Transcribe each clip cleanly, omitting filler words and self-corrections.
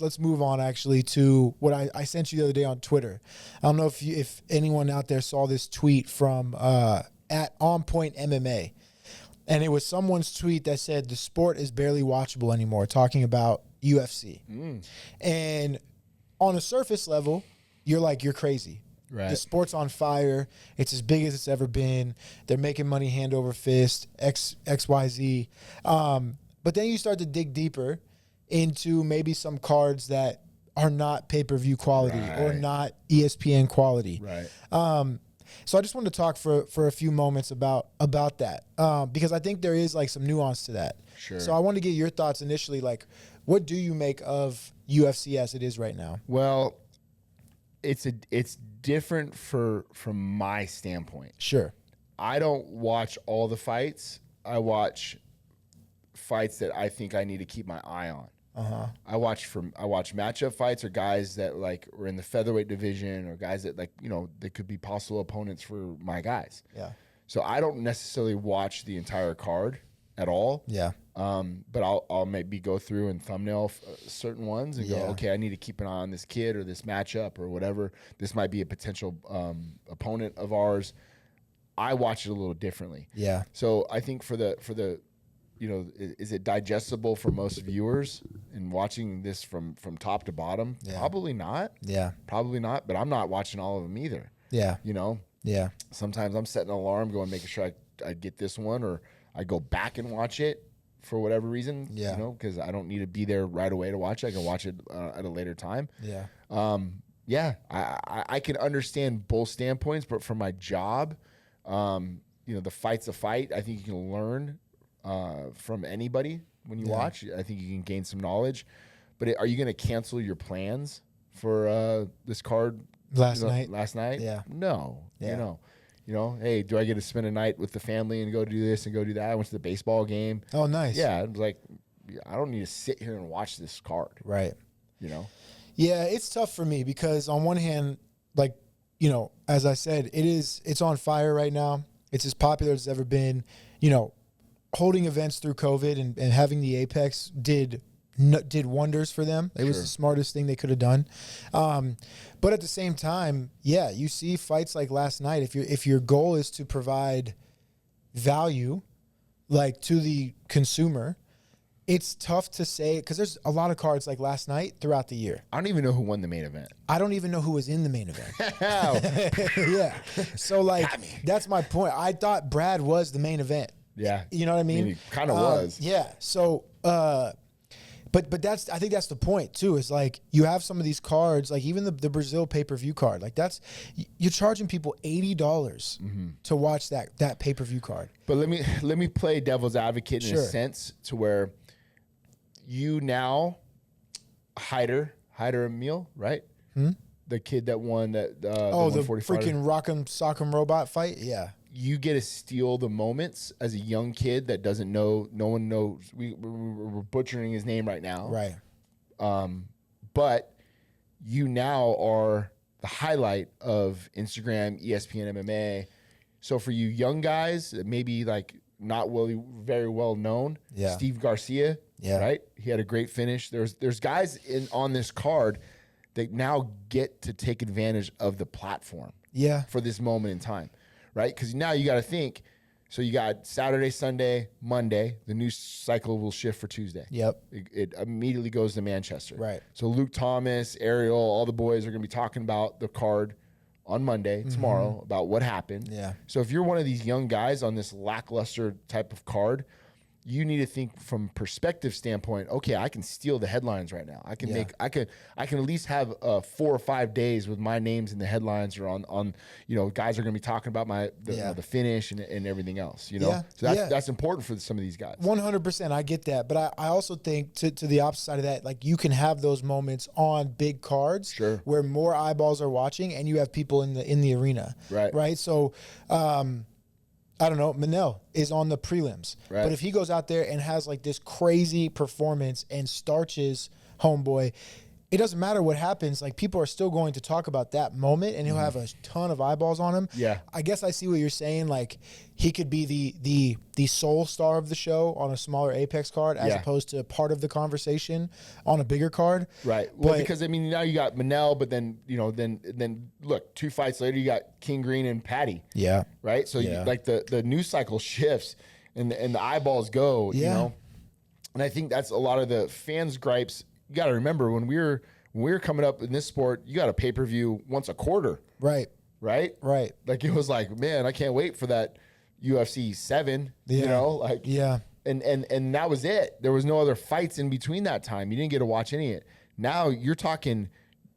let's move on actually to what I sent you the other day on Twitter. I don't know if anyone out there saw this tweet from at On Point MMA. And it was someone's tweet that said the sport is barely watchable anymore, talking about UFC. And on a surface level, you're like, you're crazy. Right. The sport's on fire. It's as big as it's ever been. They're making money hand over fist, XYZ. But then you start to dig deeper into maybe some cards that are not pay-per-view quality or not ESPN quality. Right. So I just wanted to talk for a few moments about that because I think there is like some nuance to that. Sure. So I want to get your thoughts initially. Like, what do you make of UFC as it is right now? Well, it's different from my standpoint. Sure. I don't watch all the fights. I watch fights that I think I need to keep my eye on. I watch matchup fights or guys that like were in the featherweight division or guys that like, you know, they could be possible opponents for my guys. Yeah. So I don't necessarily watch the entire card at all. Yeah. But I'll maybe go through and thumbnail certain ones and go, okay, I need to keep an eye on this kid or this matchup or whatever. This might be a potential opponent of ours. I watch it a little differently. Yeah. So I think for the you know, is it digestible for most viewers in watching this from top to bottom? Yeah. Probably not. Yeah. Probably not. But I'm not watching all of them either. Yeah. You know? Yeah. Sometimes I'm setting an alarm, making sure I get this one, or I go back and watch it for whatever reason. Yeah. You know, because I don't need to be there right away to watch it. I can watch it at a later time. Yeah. Yeah. I can understand both standpoints, but for my job, you know, the fight's a fight. I think you can learn from anybody when you watch. I think you can gain some knowledge. But are you going to cancel your plans for this card Last night? Last night? Yeah. No. Yeah. You know, hey, do I get to spend a night with the family and go do this and go do that? I went to the baseball game. Oh, nice. Yeah, it was like, I don't need to sit here and watch this card. Right. You know? Yeah, it's tough for me because on one hand, like, you know, as I said, it's on fire right now. It's as popular as it's ever been. You know, holding events through COVID and having the Apex did wonders for them. It was the smartest thing they could have done. But at the same time, yeah, you see fights like last night. If your goal is to provide value, like to the consumer, it's tough to say because there's a lot of cards like last night throughout the year. I don't even know who won the main event. I don't even know who was in the main event. Yeah. So like that's my point. I thought Brad was the main event. Yeah. You know what I mean? He kind of was. Yeah. So, but I think that's the point too, is like you have some of these cards, like even the Brazil pay-per-view card, like you're charging people $80 to watch that pay-per-view card. But let me play devil's advocate in a sense to where you now, Hyder Emil, right? The kid that won that the freaking Rock'em Sock'em Robot fight? Yeah. You get to steal the moments as a young kid that doesn't know. No one knows. We're butchering his name right now. Right. But you now are the highlight of Instagram, ESPN MMA. So for you young guys that maybe like not very well known, Steve Garcia, right? He had a great finish. There's guys on this card that now get to take advantage of the platform. For this moment in time. Right? Because now you got to think. So you got Saturday, Sunday, Monday. The news cycle will shift for Tuesday. Yep. It immediately goes to Manchester. Right. So Luke Thomas, Ariel, all the boys are going to be talking about the card on Monday, tomorrow, about what happened. Yeah. So if you're one of these young guys on this lackluster type of card, you need to think from perspective standpoint. Okay, I can steal the headlines right now. I can I can at least have 4 or 5 days with my names in the headlines, or on you know, guys are going to be talking about the finish and everything else. You know, so that's important for some of these guys. 100%, I get that, but I also think to the opposite side of that, like you can have those moments on big cards, where more eyeballs are watching, and you have people in the arena, right. So. I don't know, Manel is on the prelims. Right. But if he goes out there and has like this crazy performance and starches homeboy, it doesn't matter what happens. Like, people are still going to talk about that moment, and he'll have a ton of eyeballs on him. Yeah. I guess I see what you're saying. Like, he could be the sole star of the show on a smaller Apex card, as opposed to part of the conversation on a bigger card. Right. Well, because I mean, now you got Manel, but then then look, 2 fights later, you got King Green and Patty. Yeah. Right. So you, like the news cycle shifts, and the eyeballs go. You know, and I think that's a lot of the fans' gripes. You got to remember, when we were coming up in this sport, you got a pay-per-view once a quarter. Right. Right. Like, it was like, man, I can't wait for that UFC 7. You know, like, and that was it. There was no other fights in between that time. You didn't get to watch any of it. Now you're talking,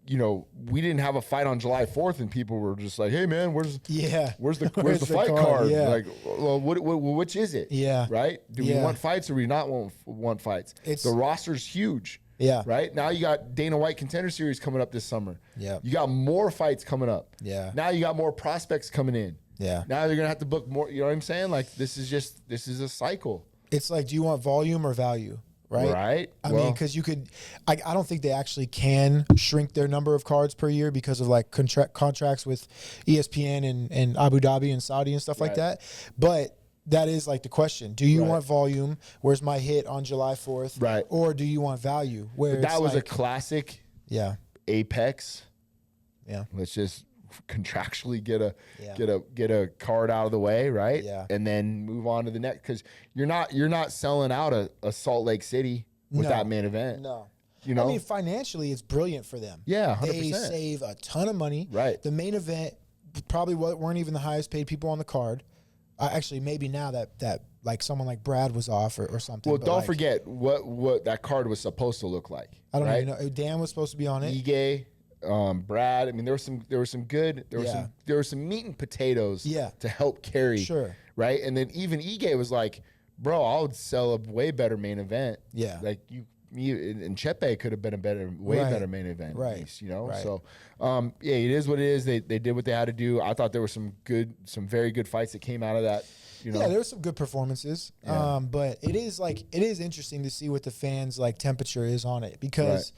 you know, we didn't have a fight on July 4th, and people were just like, hey man, where's the fight card? Yeah. Like, well, which is it? Yeah. Right. Do we want fights, or do we not want fights? The roster's huge. Yeah. Right. Now you got Dana White Contender Series coming up this summer. Yeah. You got more fights coming up. Yeah. Now you got more prospects coming in. Yeah. Now they're gonna have to book more. You know what I'm saying? Like, this is a cycle. It's like, do you want volume or value? Right. Right. I mean, because you could, I don't think they actually can shrink their number of cards per year because of like contracts with ESPN and Abu Dhabi and Saudi and stuff like that. But that is like the question. Do you want volume? Where's my hit on July 4th? Right. Or do you want value? Where that was like a classic Apex. Yeah. Let's just contractually get a card out of the way, right? Yeah. And then move on to the next, because you're not selling out a Salt Lake City with that main event. No. You know? I mean, financially, it's brilliant for them. Yeah, 100%. They save a ton of money. Right. The main event probably weren't even the highest paid people on the card. Actually, maybe now that like someone like Brad was off or something. Well, but don't forget what that card was supposed to look like. I don't even know. Dan was supposed to be on it. Ige, Brad. I mean, there was some good. There were some meat and potatoes. To help carry. Sure. Right, and then even Ige was like, "Bro, I would sell a way better main event." Yeah. Like you and Chepe could have been way better main event. Right. At least, you know. Right. So, it is what it is. They did what they had to do. I thought there were some very good fights that came out of that. You know? Yeah, there were some good performances. But it is interesting to see what the fans like temperature is on it, because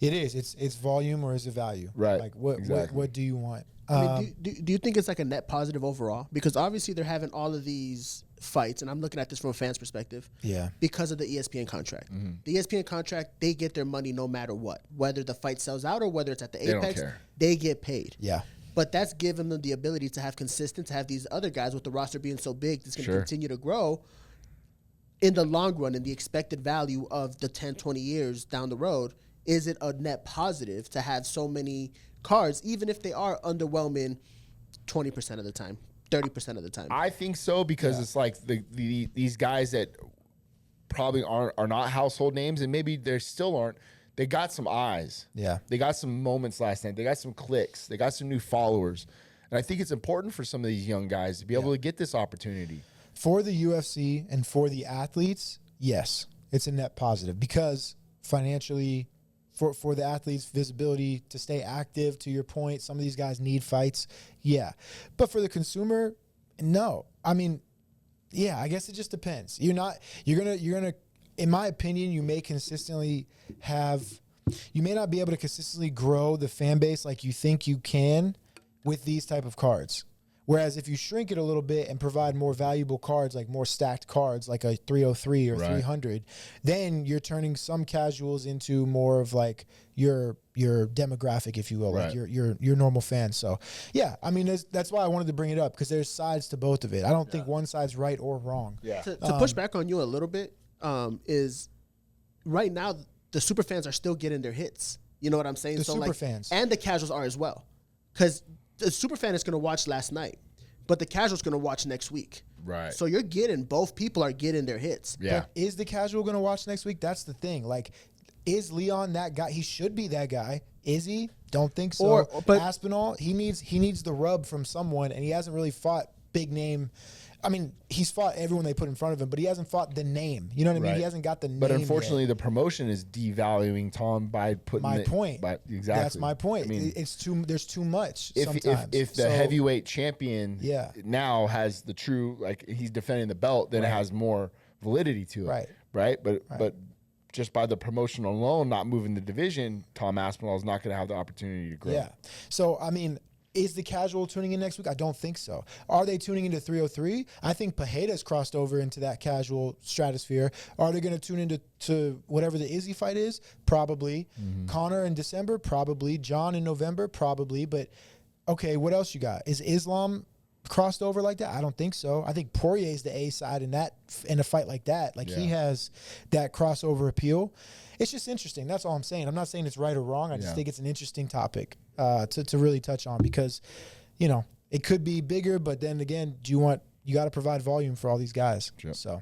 it's volume or is it value? Right. Like what do you want? I mean, do you think it's like a net positive overall? Because obviously they're having all of these fights, and I'm looking at this from a fan's perspective. Yeah. Because of the ESPN contract. The ESPN contract, they get their money no matter what. Whether the fight sells out or whether it's at the Apex, they get paid. Yeah. But that's given them the ability to have to have these other guys with the roster being so big that's going to continue to grow in the long run, and the expected value of the 10, 20 years down the road. Is it a net positive to have so many cards, even if they are underwhelming 20% of the time, 30% of the time? I think so, because it's like these guys that probably are not household names, and maybe they still aren't. They got some eyes. Yeah. They got some moments last night. They got some clicks. They got some new followers. And I think it's important for some of these young guys to be able to get this opportunity. For the UFC and for the athletes, yes, it's a net positive, because financially, for the athletes, visibility, to stay active, to your point, some of these guys need fights. Yeah. But for the consumer, no. I mean, yeah, I guess it just depends. You're gonna in my opinion, you may not be able to consistently grow the fan base like you think you can with these type of cards. Whereas if you shrink it a little bit and provide more valuable cards, like more stacked cards, like a 303 or 300, then you're turning some casuals into more of like your demographic, if you will, like your normal fans. So yeah, I mean, that's why I wanted to bring it up, because there's sides to both of it. I don't think one side's right or wrong. Yeah. To push back on you a little bit, is right now the super fans are still getting their hits. You know what I'm saying? The super fans. And the casuals are as well. Because the super fan is going to watch last night, but the casual's going to watch next week. Right. So both people are getting their hits. Yeah. But is the casual going to watch next week? That's the thing. Like, is Leon that guy? He should be that guy. Is he? Don't think so. But Aspinall, he needs the rub from someone, and he hasn't really fought big name. I mean, he's fought everyone they put in front of him, but he hasn't fought the name. You know what I mean? He hasn't got the name. But unfortunately, the promotion is devaluing Tom by putting my point. Exactly. That's my point. I mean, there's too much sometimes. If the heavyweight champion now has the true, like, he's defending the belt, then it has more validity to it. Right. But just by the promotion alone, not moving the division, Tom Aspinall is not going to have the opportunity to grow. Yeah. So, I mean, is the casual tuning in next week? I don't think so. Are they tuning into 303? I think Pereira's crossed over into that casual stratosphere. Are they going to tune into whatever the Izzy fight is? Probably. Connor in December? Probably. John in November? Probably. But, okay, what else you got? Is Islam crossed over like that? I don't think so. I think Poirier's the A side in a fight like that. Like, he has that crossover appeal. It's just interesting. That's all I'm saying. I'm not saying it's right or wrong. I just think it's an interesting topic to really touch on because, you know, it could be bigger, but then again, you got to provide volume for all these guys. Sure. So.